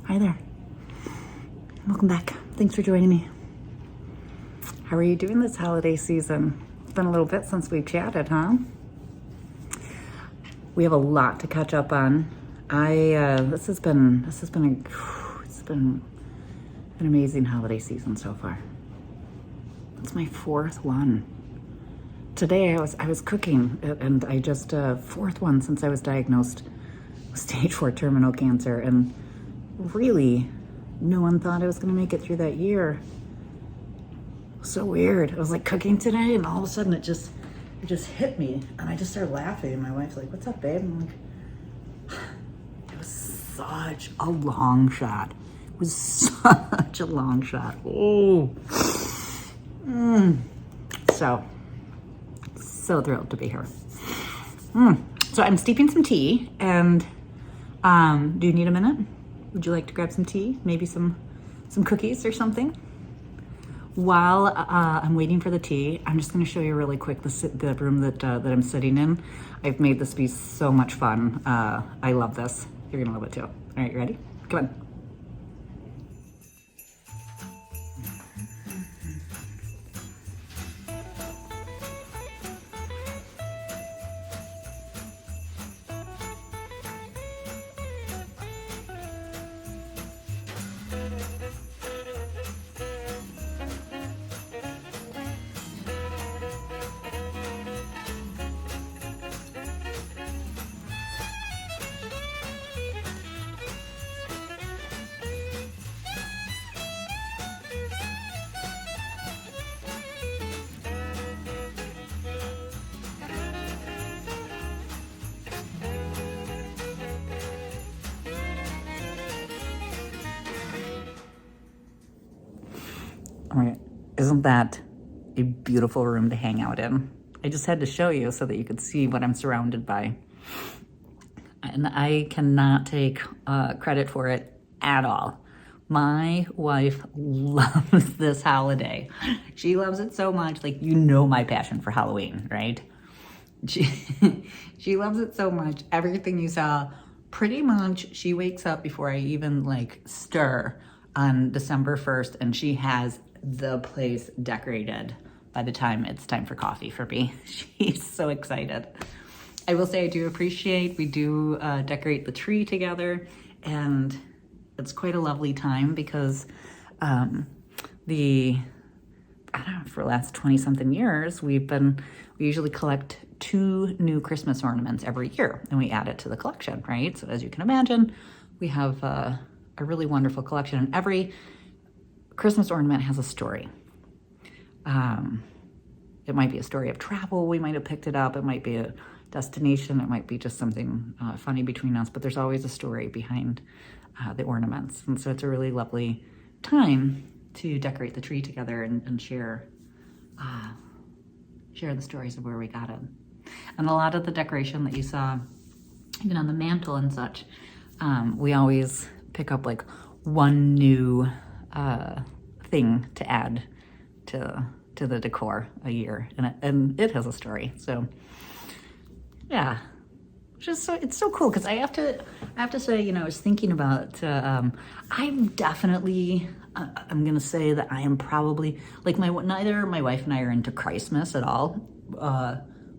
Hi there. Welcome back. Thanks for joining me. How are you doing this holiday season? It's been a little bit since we've chatted, huh? We have a lot to catch up on. This has been an amazing holiday season so far. It's my fourth one. Today I was cooking, and I just fourth one since I was diagnosed with stage 4 terminal cancer, and really, no one thought I was going to make it through that year. So weird. I was like cooking today, and all of a sudden it just hit me, and I just started laughing. And my wife's like, "What's up, babe?" And I'm like, it was such a long shot. It was such a long shot. Oh, so thrilled to be here. So I'm steeping some tea, and do you need a minute? Would you like to grab some tea? Maybe some cookies or something? While I'm waiting for the tea, I'm just going to show you really quick the room that I'm sitting in. I've made this be so much fun. I love this. You're going to love it too. All right, you ready? Come on. All right, isn't that a beautiful room to hang out in? I just had to show you so that you could see what I'm surrounded by. And I cannot take credit for it at all. My wife loves this holiday. She loves it so much. Like, you know my passion for Halloween, right? She loves it so much. Everything you saw, pretty much she wakes up before I even like stir on December 1st, and she has the place decorated by the time it's time for coffee for me. She's so excited. I will say I do appreciate, we do decorate the tree together, and it's quite a lovely time because I don't know, for the last 20 something years, we usually collect 2 new Christmas ornaments every year, and we add it to the collection, right? So as you can imagine, we have a really wonderful collection, and every Christmas ornament has a story. It might be a story of travel. We might have picked it up. It might be a destination. It might be just something funny between us, but there's always a story behind the ornaments. And so it's a really lovely time to decorate the tree together and share the stories of where we got it. And a lot of the decoration that you saw, even on the mantle and such, we always pick up like one new thing to add to the decor a year, and it has a story. So yeah, it's so cool because I have to say, you know, I was thinking about I'm definitely I'm gonna say that I am probably like neither my wife and I are into Christmas at all,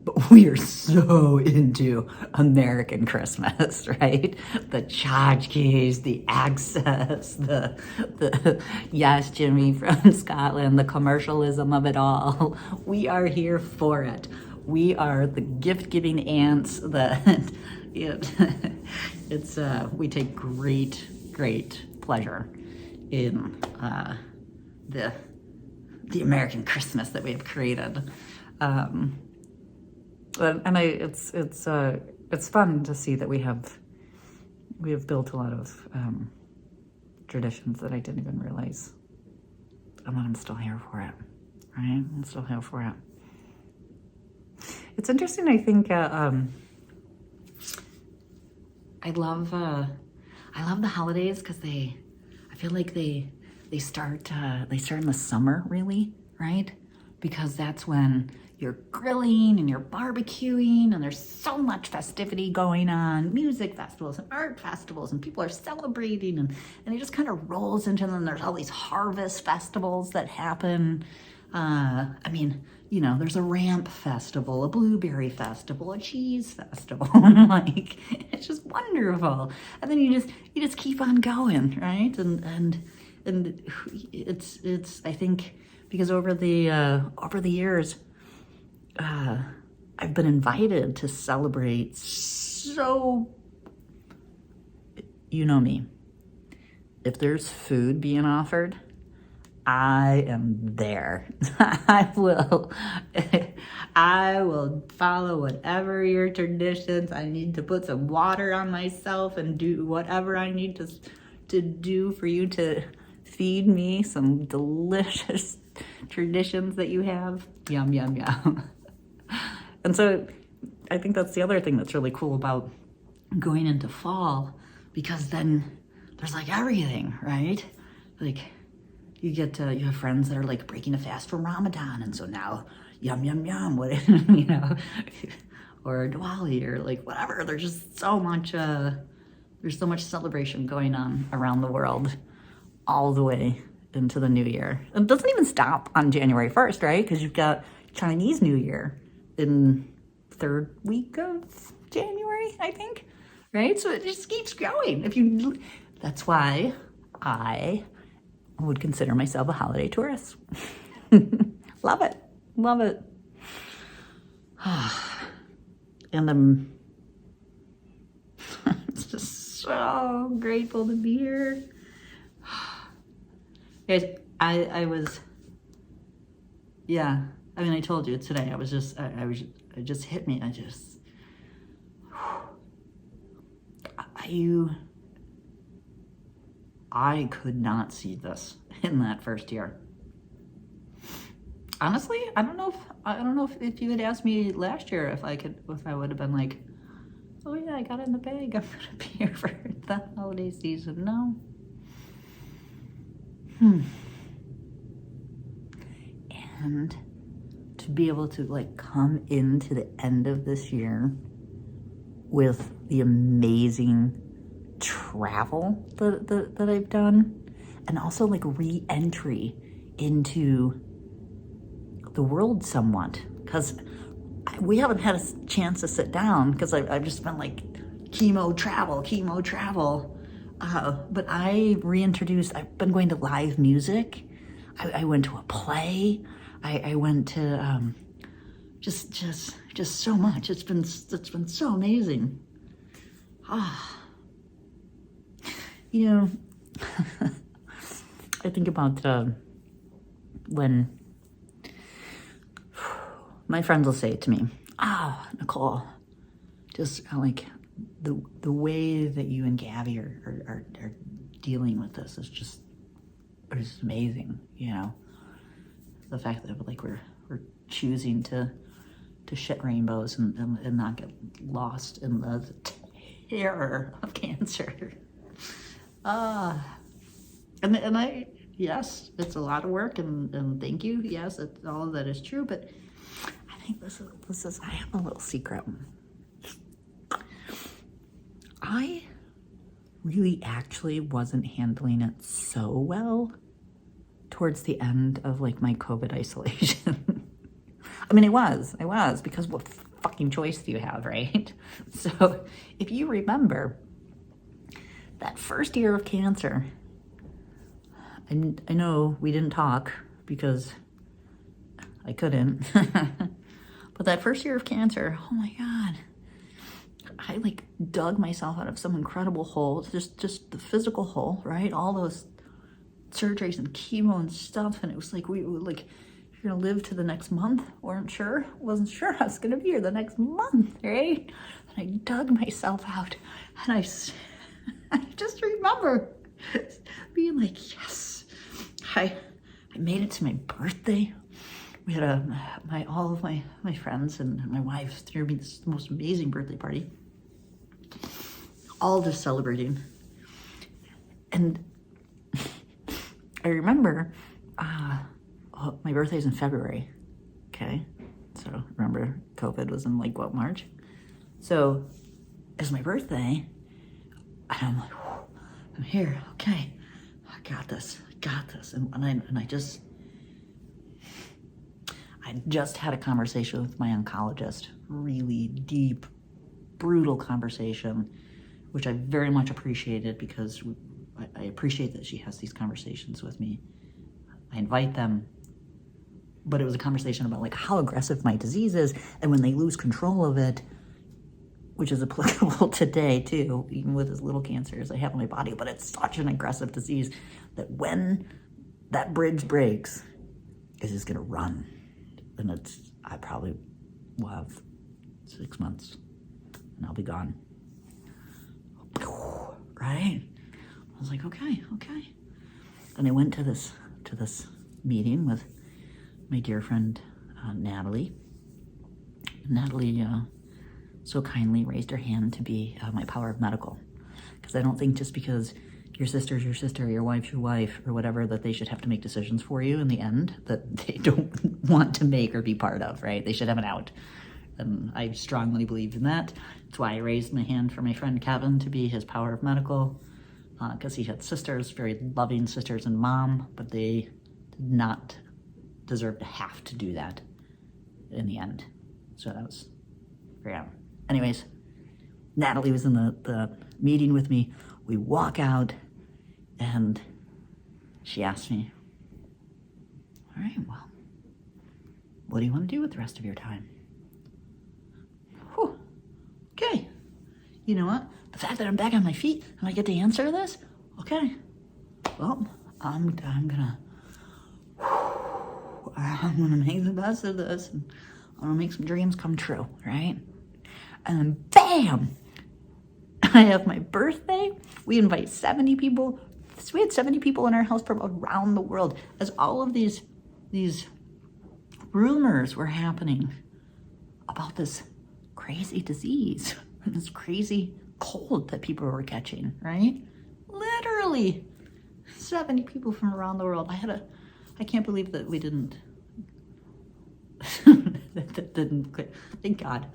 but we are so into American Christmas, right? The tchotchkes, the access, the yes, Jimmy from Scotland, the commercialism of it all. We are here for it. We are the gift-giving ants that we take great pleasure in the American Christmas that we have created. And it's fun to see that we have built a lot of traditions that I didn't even realize, and that I'm still here for it, right? I'm still here for it. It's interesting. I think I love the holidays because I feel like they start in the summer, really, right? Because that's when you're grilling and you're barbecuing, and there's so much festivity going on, music festivals and art festivals, and people are celebrating, and it just kind of rolls into them. There's all these harvest festivals that happen. I mean, you know, there's a ramp festival, a blueberry festival, a cheese festival. Like, it's just wonderful. And then you just keep on going, right? And it's I think because over the years, I've been invited to celebrate. So, you know me, if there's food being offered, I am there. I will follow whatever your traditions. I need to put some water on myself and do whatever I need to do for you to feed me some delicious traditions that you have. Yum, yum, yum. And so I think that's the other thing that's really cool about going into fall, because then there's like everything, right? Like, you have friends that are like breaking a fast from Ramadan, and so now yum yum yum, what you know, or Diwali, or like whatever. There's just so much there's so much celebration going on around the world all the way into the new year. It doesn't even stop on January 1st, right? Because you've got Chinese New Year in third week of January, I think, right? So it just keeps going. That's why I would consider myself a holiday tourist. Love it. Love it. And I'm just so grateful to be here. Guys, I was, yeah, I mean, I told you today, it just hit me. I could not see this in that first year. Honestly, I don't know if you had asked me last year if I would have been like, oh yeah, I got it in the bag, I'm gonna be here for the holiday season. No. And to be able to like come into the end of this year with the amazing travel that I've done, and also like re-entry into the world somewhat, because we haven't had a chance to sit down because I've just been like chemo travel. But I've been going to live music. I went to a play. I went to just so much. It's been so amazing. You know, I think about when my friends will say to me, Nicole, just like the way that you and Gabby are dealing with this is just amazing, you know. The fact that like we're choosing to shit rainbows and not get lost in the terror of cancer. And I, yes, it's a lot of work, and thank you. Yes, all of that is true, but I think this is, I have a little secret. I really actually wasn't handling it so well towards the end of like my COVID isolation. I mean, I was, because what fucking choice do you have, right? So if you remember that first year of cancer, I know we didn't talk because I couldn't, but that first year of cancer, oh my God, I like dug myself out of some incredible hole, just the physical hole, right? All those surgeries and chemo and stuff, and it was like, we were like, you're gonna live to the next month. Wasn't sure I was gonna be here the next month, right? And I dug myself out, and I just remember being like, yes, I made it to my birthday. We had all of my friends and my wife threw me this most amazing birthday party, all just celebrating. And I remember, my birthday's in February, okay? So So remember, COVID was in like, what, March? So it's my birthday, and I'm like, I'm here, okay, I got this. And I just had a conversation with my oncologist, really deep, brutal conversation, which I very much appreciated because I appreciate that she has these conversations with me. I invite them, but it was a conversation about like how aggressive my disease is, and when they lose control of it, which is applicable today too, even with as little cancer as I have in my body, but it's such an aggressive disease that when that bridge breaks, it's just gonna run. And I probably will have 6 months and I'll be gone. Right? I was like, okay. And I went to this meeting with my dear friend, Natalie. Natalie so kindly raised her hand to be my power of medical. Because I don't think just because your sister's your sister, your wife's your wife, or whatever, that they should have to make decisions for you in the end that they don't want to make or be part of, right? They should have an out. And I strongly believe in that. That's why I raised my hand for my friend Kevin to be his power of medical, because he had sisters, very loving sisters and mom, but they did not deserve to have to do that in the end. So that was, yeah. Anyways, Natalie was in the meeting with me. We walk out, and she asked me, all right, well, what do you want to do with the rest of your time? Whew. Okay. You know what? The fact that I'm back on my feet and I get to answer this, okay. Well, I'm gonna make the best of this, and I'm gonna make some dreams come true, right? And then bam! I have my birthday. We invite 70 people. So we had 70 people in our house from around the world as all of these rumors were happening about this crazy disease and this crazy cold that people were catching, right? Literally 70 people from around the world. I can't believe that we didn't, that didn't quit. Thank God.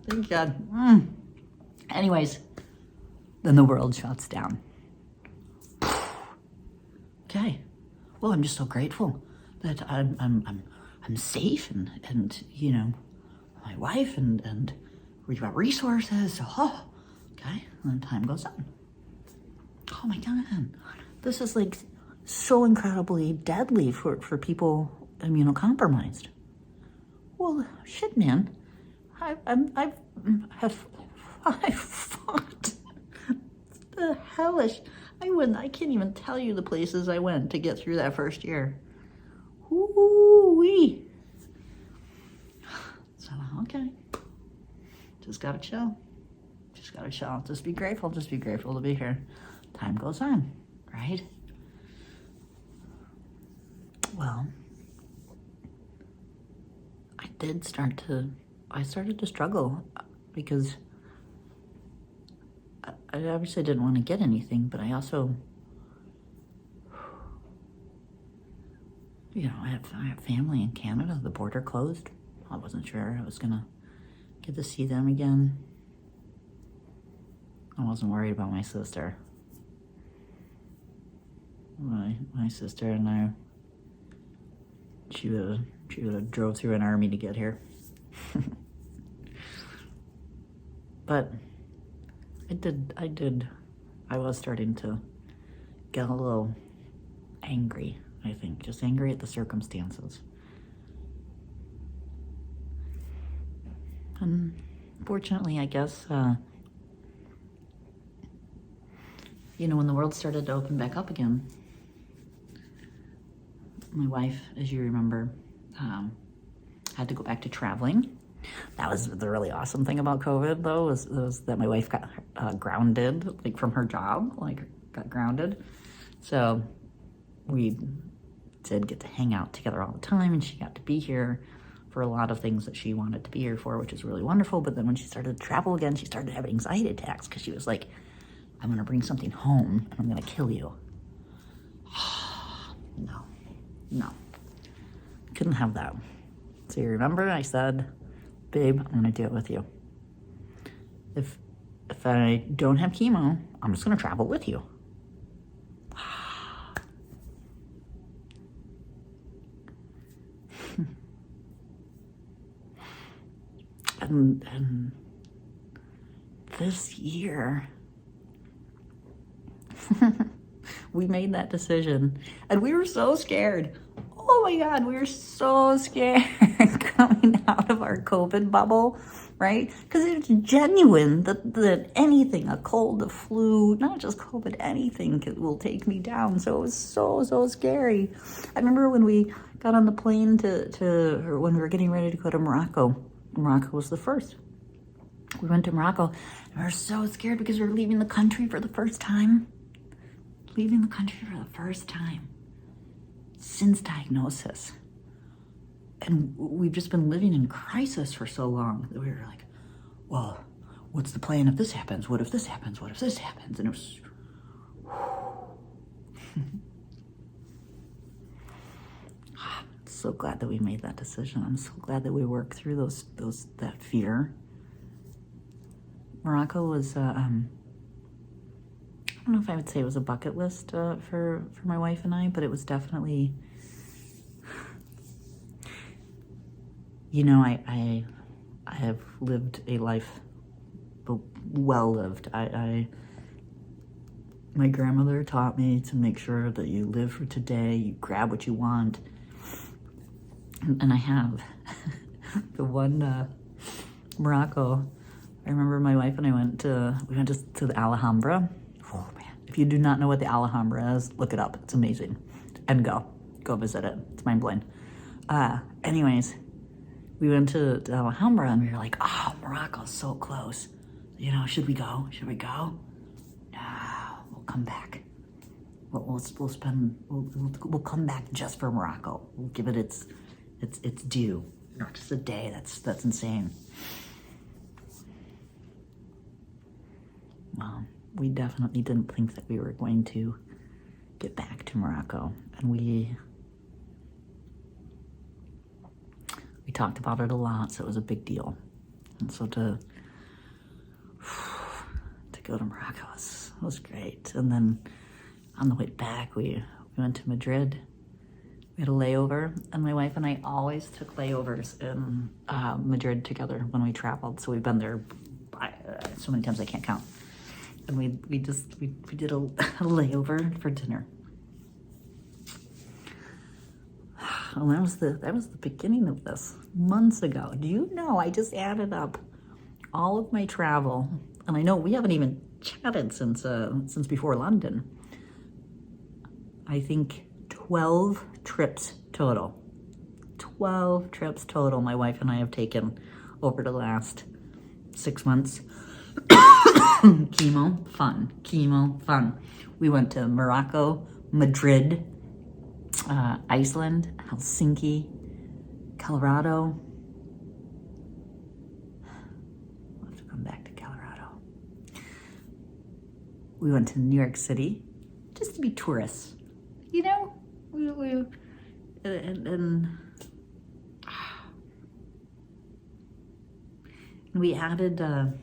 Anyways, then the world shuts down. Okay. Well, I'm just so grateful that I'm safe and you know, my wife and we've got resources. Oh, okay. And then time goes on. Oh my God. This is like so incredibly deadly for people immunocompromised. Well, shit, man. I've fought the hellish. I can't even tell you the places I went to get through that first year. Ooh-wee. So, okay. Just gotta chill. Just be grateful to be here. Time goes on, right? Well, I started to struggle because I obviously didn't want to get anything, but I also, I have family in Canada. The border closed. I wasn't sure I was gonna get to see them again. I wasn't worried about my sister. My sister and I, she would have drove through an army to get here. But I was starting to get a little angry, I think, just angry at the circumstances. Unfortunately, I guess, when the world started to open back up again, my wife, as you remember, had to go back to traveling. That was the really awesome thing about COVID, though, was that my wife got grounded, like from her job, got grounded. So we did get to hang out together all the time, and she got to be here for a lot of things that she wanted to be here for, which is really wonderful. But then when she started to travel again, she started having anxiety attacks because she was like, I'm going to bring something home and I'm going to kill you. No. Couldn't have that. So you remember I said, babe, I'm gonna do it with you. If I don't have chemo, I'm just gonna travel with you. And this year, we made that decision, and we were so scared. Oh my God, we were so scared coming out of our COVID bubble, right? Because it's genuine that anything, a cold, a flu, not just COVID, anything will take me down. So it was so scary. I remember when we got on the plane or when we were getting ready to go to Morocco. Morocco was the first. We went to Morocco, and we were so scared because we were leaving the country for the first time. Leaving the country for the first time since diagnosis. And we've just been living in crisis for so long that we were like, well, what's the plan if this happens? What if this happens? What if this happens? And it was... So glad that we made that decision. I'm so glad that we worked through that fear. Morocco was, I don't know if I would say it was a bucket list for my wife and I, but it was definitely, you know, I have lived a life well lived. My grandmother taught me to make sure that you live for today, you grab what you want, and I have. The one Morocco, I remember my wife and I we went to the Alhambra. Oh man, if you do not know what the Alhambra is, look it up. It's amazing. And go visit it. It's mind blowing. Anyways, we went to the Alhambra and we were like, oh, Morocco's so close. You know, should we go? No, we'll come back. We'll come back just for Morocco. We'll give it its due. Not just a day. That's insane. Well, we definitely didn't think that we were going to get back to Morocco, and we talked about it a lot, so it was a big deal. And so to go to Morocco was great. And then on the way back, we went to Madrid. We had a layover, and my wife and I always took layovers in Madrid together when we traveled. So we've been there so many times I can't count. And we did a layover for dinner. Well, that was the beginning of this months ago. Do you know I just added up all of my travel, and I know we haven't even chatted since before London. I think 12 trips total. 12 trips total my wife and I have taken over the last 6 months. Chemo fun. We went to Morocco, Madrid, Iceland, Helsinki, Colorado. We'll have to come back to Colorado. We went to New York City just to be tourists. You know, we added, and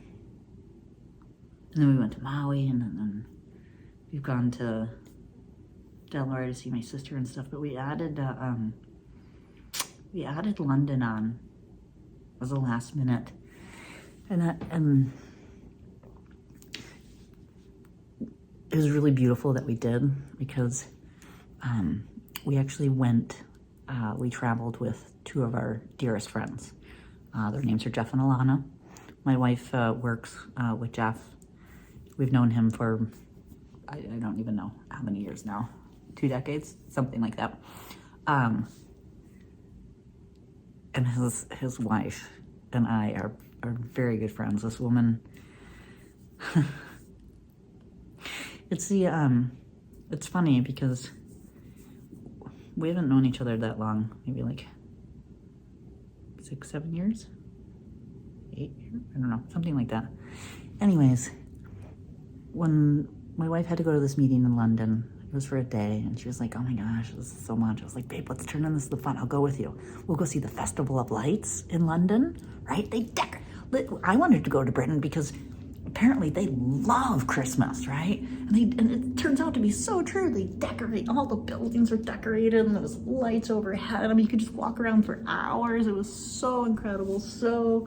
then we went to Maui, and then we've gone to Delaware to see my sister and stuff. But we added London on as a last minute, and it was really beautiful that we did, because we actually we traveled with two of our dearest friends. Their names are Jeff and Alana. My wife works with Jeff. We've known him for, I don't even know how many years now, 2 decades, something like that. And his wife and I are very good friends. This woman, it's funny because we haven't known each other that long, maybe like 6, 7 years, 8 years, I don't know, something like that. Anyways, when my wife had to go to this meeting in London, It was for a day, and she was like, oh my gosh, this is so much. I was like, babe, let's turn on this to the fun. I'll go with you. We'll go see the Festival of Lights in London, right? I wanted to go to Britain because apparently they love Christmas, right? And it turns out to be so true. They decorate, all the buildings are decorated, and there's lights overhead. I mean, you could just walk around for hours. It was so incredible, so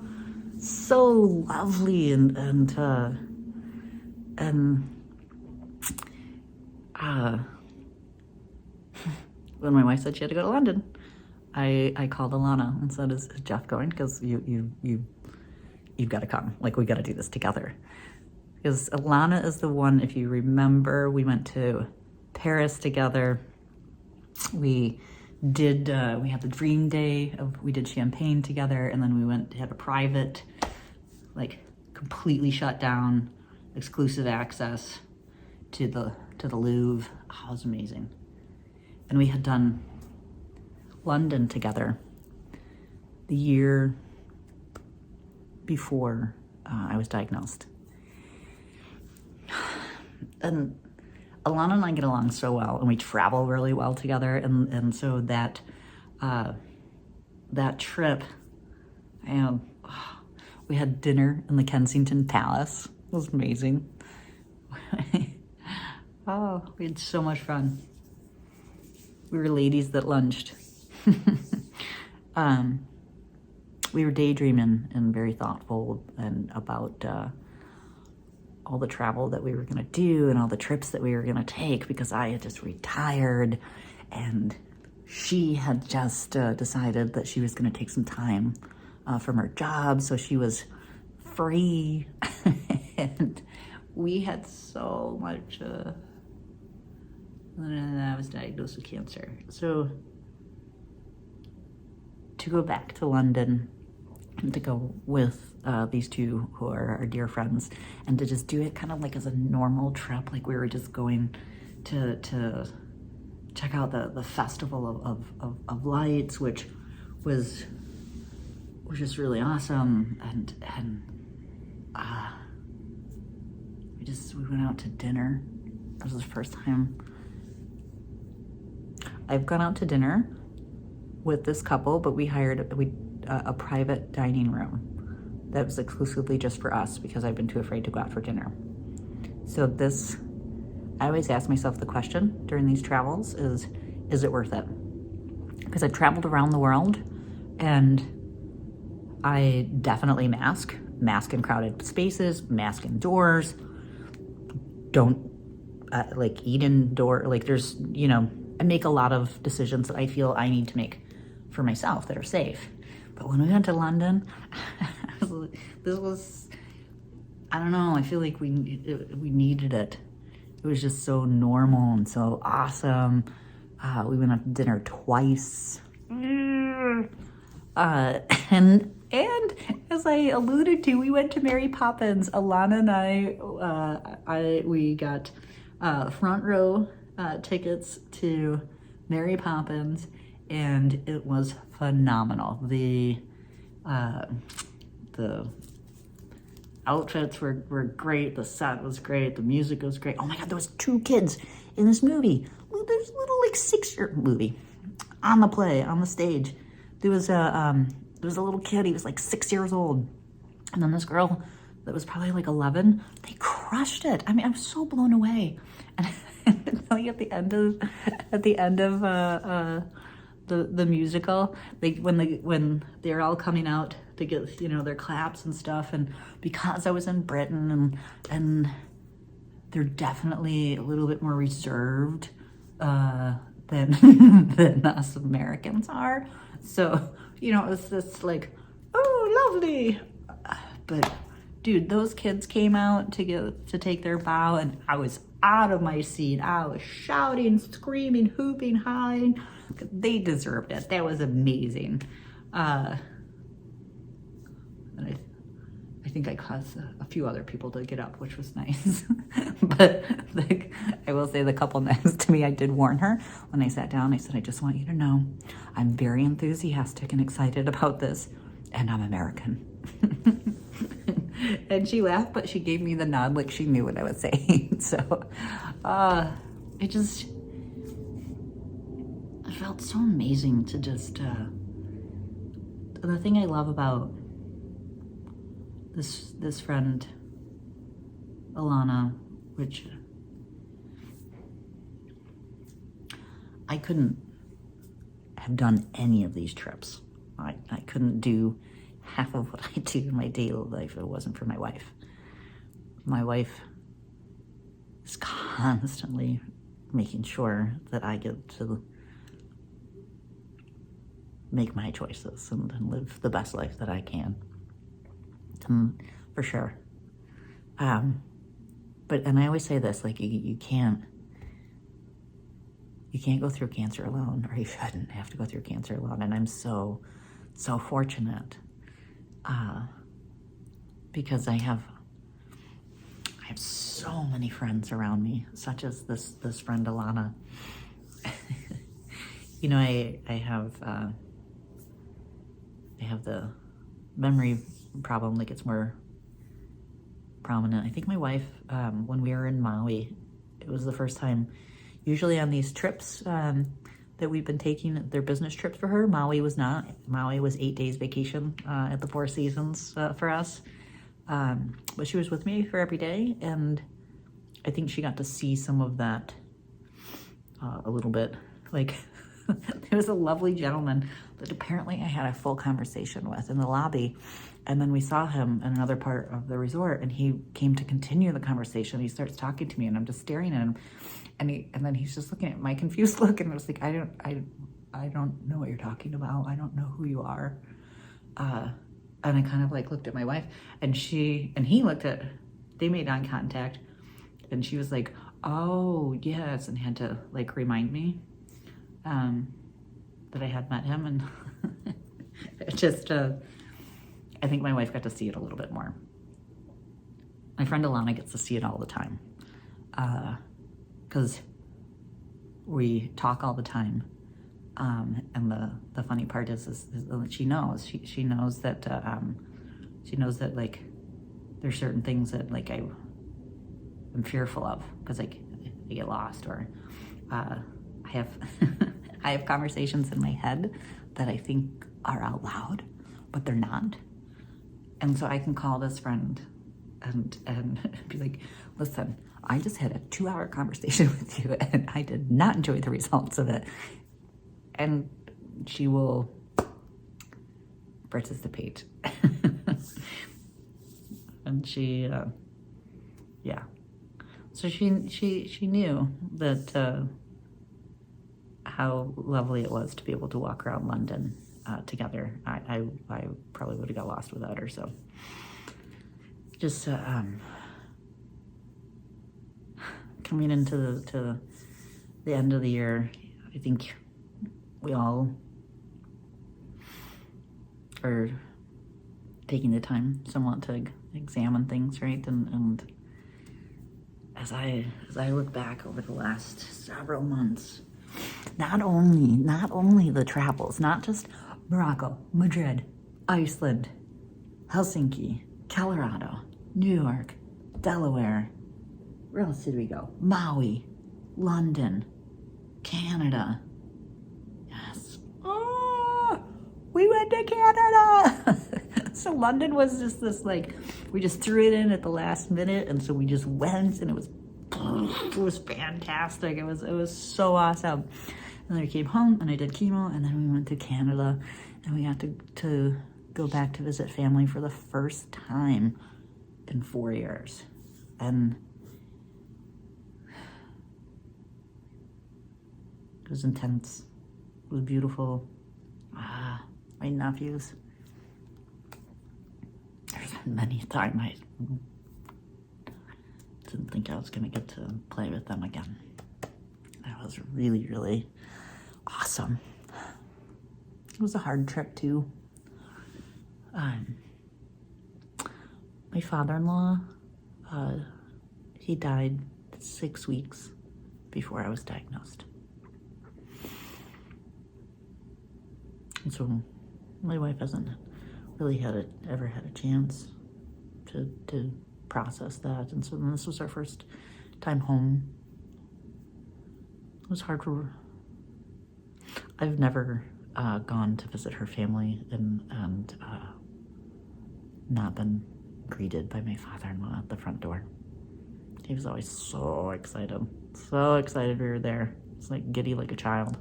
lovely, and when my wife said she had to go to London, I called Alana and said, is Jeff going? Because you've got to come. Like, we got to do this together. Because Alana is the one, if you remember, we went to Paris together. We had the dream day we did champagne together, and then we had a private, like, completely shut down, exclusive access to the Louvre. Oh, it was amazing. And we had done London together the year before I was diagnosed. And Alana and I get along so well, and we travel really well together, and so that trip, we had dinner in the Kensington Palace. It was amazing. Oh, we had so much fun. We were ladies that lunged. We were daydreaming and very thoughtful and about all the travel that we were gonna do and all the trips that we were gonna take, because I had just retired and she had just decided that she was gonna take some time from her job, so she was free. And we had so much, and I was diagnosed with cancer. So to go back to London and to go with these two who are our dear friends, and to just do it kind of like as a normal trip, like we were just going to check out the Festival of Lights, which was just really awesome, and we went out to dinner. That was the first time I've gone out to dinner with this couple, but we hired a private dining room that was exclusively just for us, because I've been too afraid to go out for dinner. So I always ask myself the question during these travels is it worth it? Because I've traveled around the world, and I definitely mask in crowded spaces, mask indoors, don't eat indoor, there's, I make a lot of decisions that I feel I need to make for myself that are safe. But when we went to London, this was, I don't know, I feel like we needed it. It was just so normal and so awesome. We went out to dinner twice. And as I alluded to, we went to Mary Poppins. Alana and we got front row tickets to Mary Poppins, and it was phenomenal. The outfits were great, the set was great, the music was great. Oh my God, there was 2 kids in this movie. There's a little 6-year movie on the stage. There was a little kid, he was 6 years old. And then this girl that was probably 11, they crushed it. I mean, I'm so blown away. And at the end of the musical, when they're all coming out to get their claps and stuff, and because I was in Britain and they're definitely a little bit more reserved than us Americans are, so it was just oh, lovely. But dude, those kids came out to take their bow, and I was out of my seat. I was shouting, screaming, hooping, hiding. They deserved it. That was amazing. And I think I caused a few other people to get up, which was nice. But I will say, the couple next to me, I did warn her when I sat down. I said, I just want you to know, I'm very enthusiastic and excited about this, and I'm American. And she laughed, but she gave me the nod like she knew what I was saying. So it felt so amazing to just, the thing I love about this friend, Alana, which I couldn't have done any of these trips. I couldn't do half of what I do in my daily life if it wasn't for my wife. My wife is constantly making sure that I get to make my choices and live the best life that I can. For sure. And I always say this, like, you can't go through cancer alone, or you shouldn't have to go through cancer alone. And I'm so fortunate, because I have so many friends around me, such as this friend Alana. You know, I have the memory problem that gets more prominent. I think my wife, when we were in Maui, it was the first time, usually on these trips that we've been taking, they're business trips for her. Maui was not. Maui was 8 days vacation at the Four Seasons for us. But she was with me for every day, and I think she got to see some of that a little bit. Like, there was a lovely gentleman that apparently I had a full conversation with in the lobby, and then we saw him in another part of the resort, and he came to continue the conversation. He starts talking to me, and I'm just staring at him, and then he's just looking at my confused look, and I was like, I don't know what you're talking about. I don't know who you are. And I kind of like looked at my wife, and he looked at, they made eye contact, and she was like, oh yes, and had to like remind me that I had met him, and it just, I think my wife got to see it a little bit more. My friend Alana gets to see it all the time, because we talk all the time, and the funny part is that she knows that like there's certain things that like I'm fearful of, because like I get lost, or I have I have conversations in my head that I think are out loud, but they're not. And so I can call this friend and be like, listen, I just had a 2-hour conversation with you, and I did not enjoy the results of it. And she will participate. And she, yeah. So she knew that how lovely it was to be able to walk around London together. I probably would have got lost without her. So just coming into the end of the year, I think we all are taking the time somewhat to examine things, right? And as I look back over the last several months, not only the travels, not just Morocco, Madrid, Iceland, Helsinki, Colorado, New York, Delaware, where else did we go? Maui, London, Canada. Yes. Oh, we went to Canada. So London was just this, like, we just threw it in at the last minute, and so we just went, and it was fantastic. It was so awesome. And then we came home, and I did chemo, and then we went to Canada, and we got to go back to visit family for the first time in 4 years. And it was intense. It was beautiful. My nephews. There's many times I didn't think I was going to get to play with them again. That was really, really awesome. It was a hard trip too. My father-in-law, he died 6 weeks before I was diagnosed. And so my wife hasn't really ever had a chance to process that. And so then this was our first time home was hard for... I've never gone to visit her family and not been greeted by my father-in-law at the front door. He was always so excited we were there. It's like giddy like a child.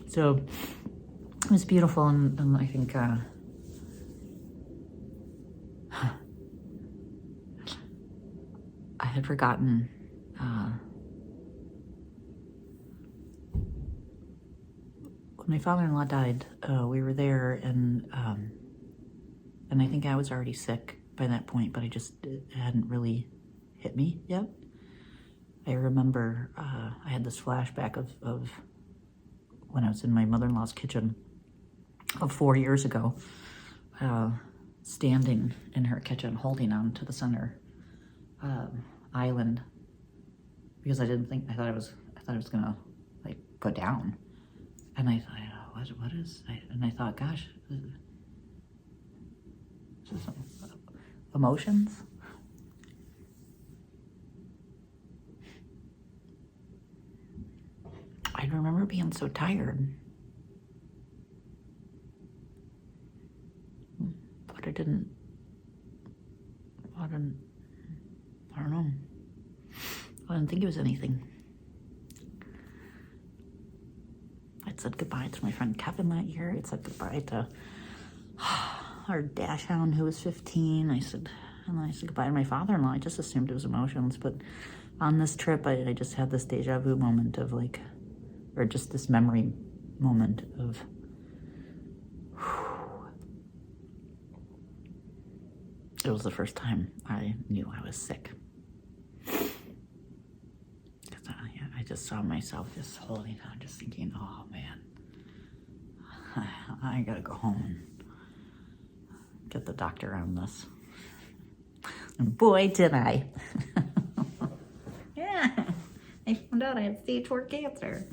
So it was beautiful, and I think I had forgotten when my father-in-law died. We were there, and I think I was already sick by that point, but it hadn't really hit me yet. I remember I had this flashback of when I was in my mother-in-law's kitchen of 4 years ago, standing in her kitchen, holding on to the center island, because I thought I was gonna like go down, and I thought, what is? And I thought, gosh, is this emotions? I remember being so tired, but I don't know. I didn't think it was anything. I'd said goodbye to my friend Kevin that year. I'd said goodbye to our dash hound who was 15. I said goodbye to my father-in-law. I just assumed it was emotions, but on this trip, I just had this deja vu moment of like, or just this memory moment of, it was the first time I knew I was sick. Because I just saw myself just holding on, just thinking, oh man, I gotta go home and get the doctor on this. And boy, did I. Yeah, I found out I had stage 4 cancer.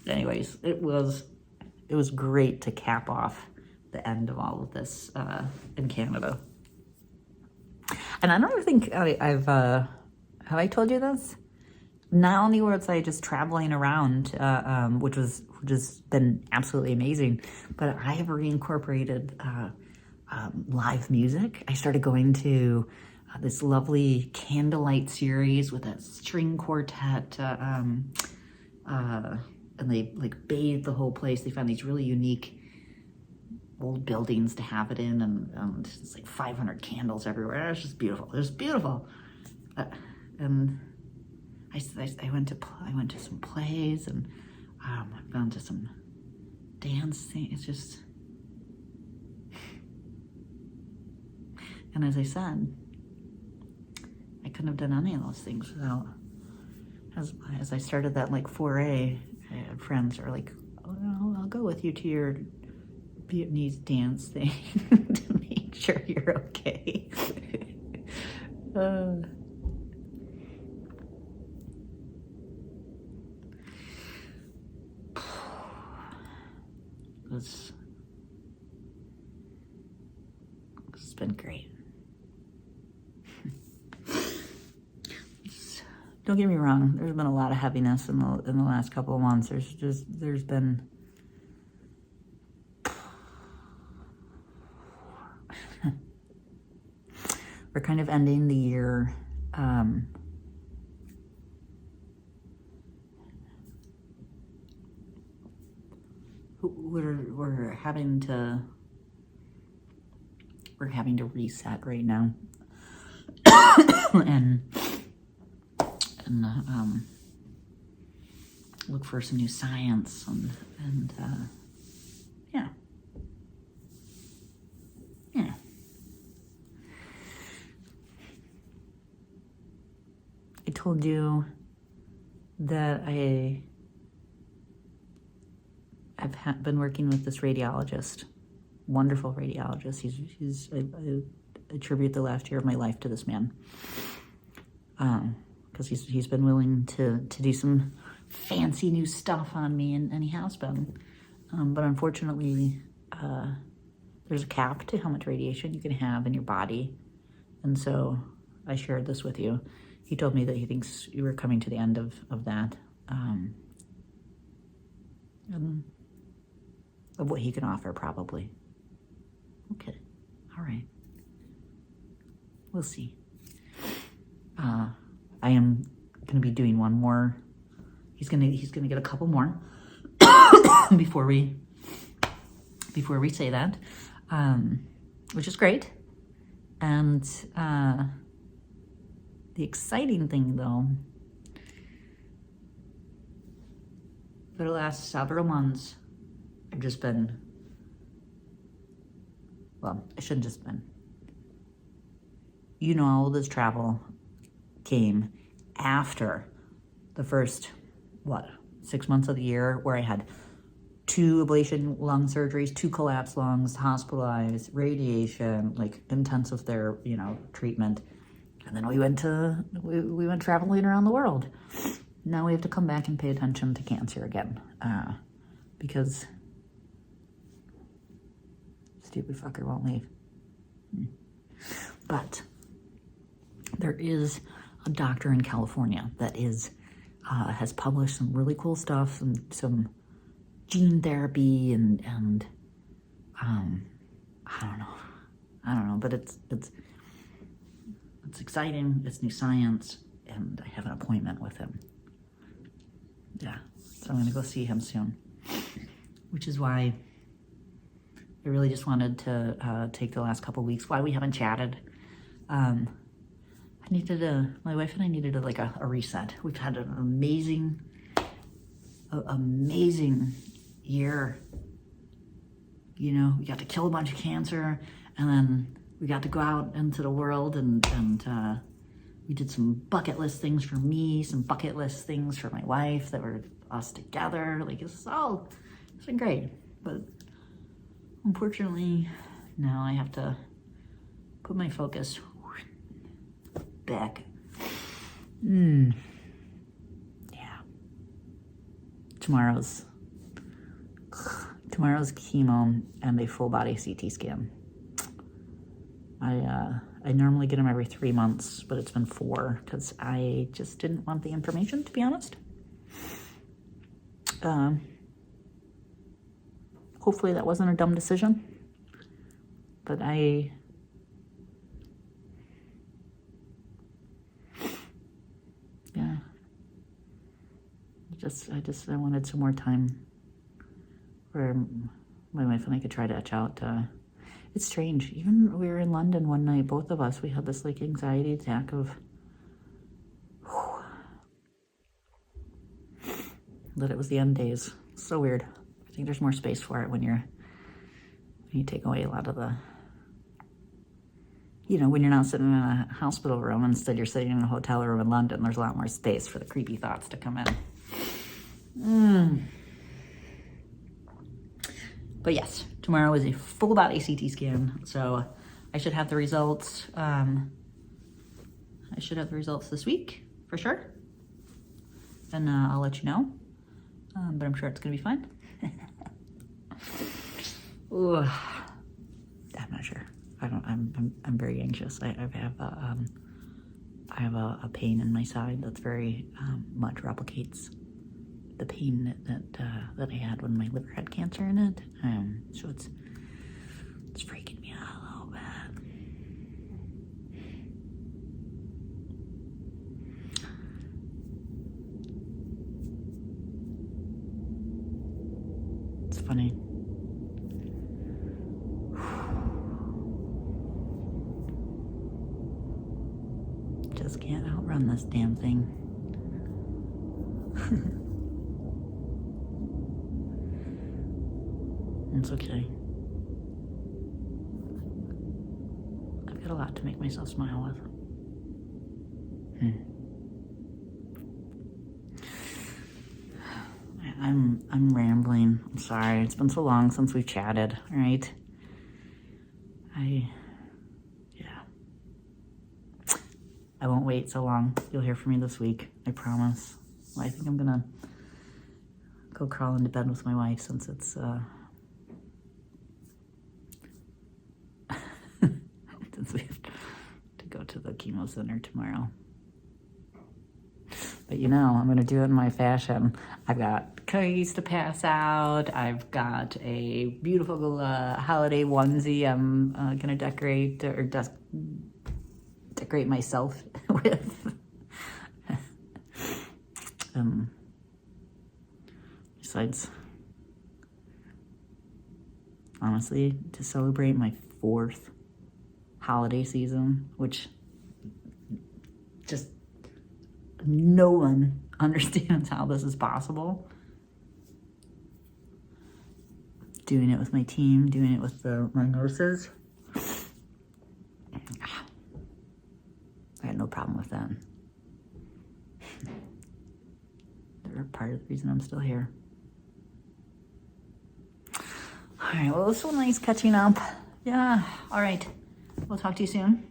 Anyways, it was great to cap off the end of all of this in Canada. And I don't think I've have I told you this? Not only was I just traveling around, which has been absolutely amazing, but I have reincorporated live music. I started going to this lovely candlelight series with a string quartet, and they like bathed the whole place. They found these really unique old buildings to have it in, and it's like 500 candles everywhere. It was just beautiful. It was beautiful. And I went to some plays, and I've gone to some dancing. It's just, and as I said, I couldn't have done any of those things without, as I started that like foray, I had friends who were like, oh, I'll go with you to your Vietnamese dance thing to make sure you're okay. It's been great. Don't get me wrong, there's been a lot of heaviness in the last couple of months. There's been we're kind of ending the year we're having to reset right now. and look for some new science and yeah. I told you that I've been working with this radiologist, wonderful radiologist. I attribute the last year of my life to this man, because he's been willing to do some fancy new stuff on me, and he has been. But unfortunately, there's a cap to how much radiation you can have in your body And so I shared this with you. He told me that he thinks you were coming to the end of that, and of what he can offer, probably. Okay, all right. We'll see. I am gonna be doing one more. He's gonna get a couple more before we say that, which is great. And the exciting thing, though, for the last several months, I've just been, well, I shouldn't just been. You know, all this travel came after the first, 6 months of the year where I had 2 ablation lung surgeries, 2 collapsed lungs, hospitalized, radiation, like intensive therapy, treatment. And then we went traveling around the world. Now we have to come back and pay attention to cancer again, because stupid fucker won't leave. But there is a doctor in California that has published some really cool stuff, some gene therapy and I don't know, but it's exciting. It's new science, and I have an appointment with him. Yeah, so I'm gonna go see him soon, which is why I really just wanted to take the last couple weeks while we haven't chatted. My wife and I needed a reset. We've had an amazing year. We got to kill a bunch of cancer, and then we got to go out into the world and we did some bucket list things for me, some bucket list things for my wife that were us together. It's been great. But unfortunately, now I have to put my focus back. Yeah. Tomorrow's chemo and a full body CT scan. I normally get them every 3 months, but it's been 4 because I just didn't want the information, to be honest. Hopefully that wasn't a dumb decision, but I wanted some more time where my wife and I could try to etch out. It's strange. Even we were in London one night, both of us, we had this anxiety attack of that it was the end days. So weird. I think there's more space for it when you take away a lot of the, when you're not sitting in a hospital room, instead you're sitting in a hotel room in London, there's a lot more space for the creepy thoughts to come in. But yes, tomorrow is a full body CT scan, so I should have the results. This week for sure, and I'll let you know. But I'm sure it's gonna be fine. Ooh, I'm not sure. I'm very anxious. I have a pain in my side that's very much replicates the pain that I had when my liver had cancer in it. So it's freaking me out a little bit. It's funny. Just can't outrun this damn thing. It's okay. I've got a lot to make myself smile with. I'm rambling. I'm sorry. It's been so long since we've chatted, all right? I won't wait so long. You'll hear from me this week. I promise. Well, I think I'm gonna go crawl into bed with my wife since it's since we have to go Center tomorrow. But you know, I'm gonna do it in my fashion. I've got cookies to pass out. I've got a beautiful holiday onesie I'm gonna decorate or decorate myself with. Besides, honestly, to celebrate my 4th holiday season, which just no one understands how this is possible. Doing it with my team, doing it with my nurses. I had no problem with that. They're part of the reason I'm still here. All right, well, it was so nice catching up. Yeah, all right. We'll talk to you soon.